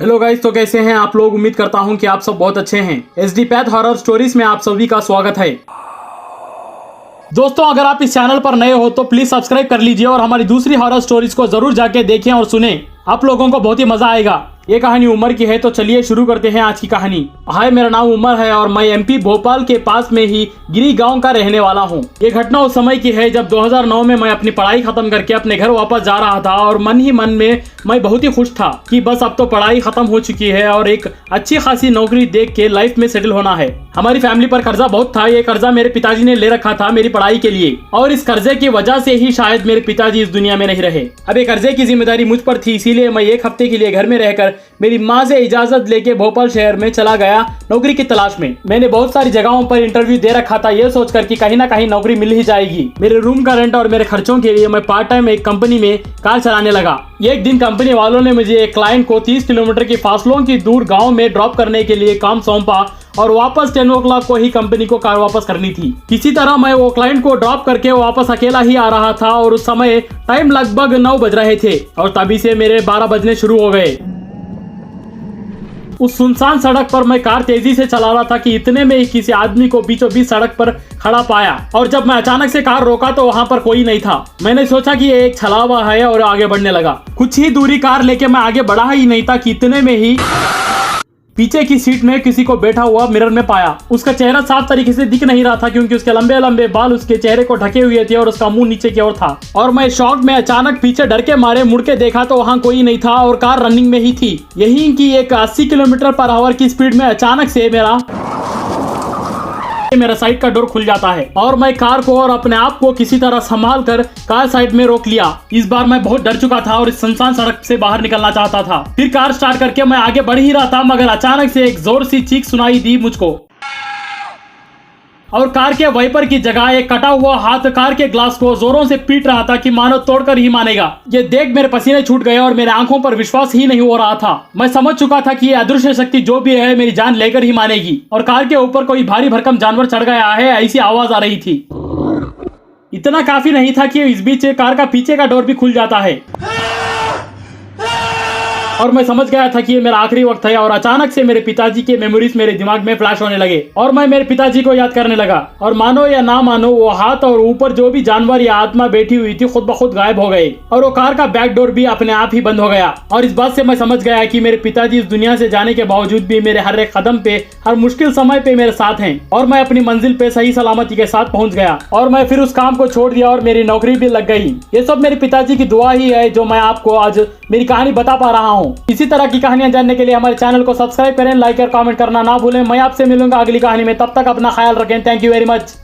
Hello guys, तो कैसे हैं आप लोग। उम्मीद करता हूं कि आप सब बहुत अच्छे हैं। एसडी पैथ हॉरर स्टोरीज में आप सभी का स्वागत है। दोस्तों, अगर आप इस चैनल पर नए हो तो प्लीज सब्सक्राइब कर लीजिए और हमारी दूसरी हॉरर स्टोरीज को जरूर जाके देखें और सुने। आप लोगों को बहुत ही मजा आएगा। ये कहानी उमर की है, तो चलिए शुरू करते हैं आज की कहानी। हाय, मेरा नाम उमर है और मैं एमपी भोपाल के पास में ही गिरी गांव का रहने वाला हूँ। ये घटना उस समय की है जब 2009 में मैं अपनी पढ़ाई खत्म करके अपने घर वापस जा रहा था और मन ही मन में मैं बहुत ही खुश था कि बस अब तो पढ़ाई खत्म हो चुकी है और एक अच्छी खासी नौकरी देख के लाइफ में सेटल होना है। हमारी फैमिली पर कर्जा बहुत था। ये कर्जा मेरे पिताजी ने ले रखा था मेरी पढ़ाई के लिए और इस कर्जे की वजह से ही शायद मेरे पिताजी इस दुनिया में नहीं रहे। अब ये कर्जे की जिम्मेदारी मुझ पर थी, इसीलिए मैं एक हफ्ते के लिए घर में रहकर मेरी माँ से इजाजत लेके भोपाल शहर में चला गया नौकरी की तलाश में। मैंने बहुत सारी जगहों पर इंटरव्यू दे रखा था, ये सोचकर कि कहीं ना कहीं नौकरी मिल ही जाएगी। मेरे रूम का रेंट और मेरे खर्चों के लिए मैं पार्ट टाइम एक कंपनी में कार चलाने लगा। एक दिन कंपनी वालों ने मुझे एक क्लाइंट को 30 किलोमीटर की फासलों की दूर गांव में ड्रॉप करने के लिए काम सौंपा और वापस 10 o'clock को ही कंपनी को कार वापस करनी थी। किसी तरह मैं वो क्लाइंट को ड्रॉप करके वापस अकेला ही आ रहा था और उस समय टाइम लगभग 9 बज रहे थे और तभी से मेरे 12 बजने शुरू हो गए। उस सुनसान सड़क पर मैं कार तेजी से चला रहा था कि इतने में ही किसी आदमी को बीचों बीच सड़क पर खड़ा पाया और जब मैं अचानक से कार रोका तो वहां पर कोई नहीं था। मैंने सोचा कि ये एक छलावा है और आगे बढ़ने लगा। कुछ ही दूरी कार लेके मैं आगे बढ़ा ही नहीं था कि इतने में ही पीछे की सीट में किसी को बैठा हुआ मिरर में पाया। उसका चेहरा साफ तरीके से दिख नहीं रहा था क्योंकि उसके लंबे लंबे बाल उसके चेहरे को ढके हुए थे और उसका मुंह नीचे की ओर था। और मैं शॉक में अचानक पीछे डर के मारे मुड़ के देखा तो वहां कोई नहीं था और कार रनिंग में ही थी। यही कि एक 80 किलोमीटर पर आवर की स्पीड में अचानक से मेरा साइड का डोर खुल जाता है और मैं कार को और अपने आप को किसी तरह संभाल कर कार साइड में रोक लिया। इस बार मैं बहुत डर चुका था और इस सुनसान सड़क से बाहर निकलना चाहता था। फिर कार स्टार्ट करके मैं आगे बढ़ ही रहा था मगर अचानक से एक जोर सी चीख सुनाई दी मुझको और कार के वाइपर की जगह एक कटा हुआ हाथ कार के ग्लास को जोरों से पीट रहा था कि मानो तोड़कर ही मानेगा। ये देख मेरे पसीने छूट गए और मेरे आंखों पर विश्वास ही नहीं हो रहा था। मैं समझ चुका था कि ये अदृश्य शक्ति जो भी है मेरी जान लेकर ही मानेगी और कार के ऊपर कोई भारी भरकम जानवर चढ़ गया है, ऐसी आवाज आ रही थी। इतना काफी नहीं था कि इस बीच कार का पीछे का डोर भी खुल जाता है और मैं समझ गया था कि ये मेरा आखिरी वक्त है। और अचानक से मेरे पिताजी के मेमोरीज मेरे दिमाग में फ्लैश होने लगे और मैं मेरे पिताजी को याद करने लगा। और मानो या ना मानो वो हाथ और ऊपर जो भी जानवर या आत्मा बैठी हुई थी खुद ब खुद गायब हो गए और वो कार का बैक डोर भी अपने आप ही बंद हो गया। और इस बात से मैं समझ गया कि मेरे पिताजी इस दुनिया से जाने के बावजूद भी मेरे हर एक कदम पे, हर मुश्किल समय पे मेरे साथ हैं और मैं अपनी मंजिल पे सही सलामती के साथ पहुंच गया। और मैं फिर उस काम को छोड़ दिया और मेरी नौकरी भी लग गई। ये सब मेरे पिताजी की दुआ ही है जो मैं आपको आज मेरी कहानी बता पा रहा हूँ। इसी तरह की कहानियां जानने के लिए हमारे चैनल को सब्सक्राइब करें, लाइक और कमेंट करना ना भूलें। मैं आपसे मिलूंगा अगली कहानी में, तब तक अपना ख्याल रखें। Thank you very much.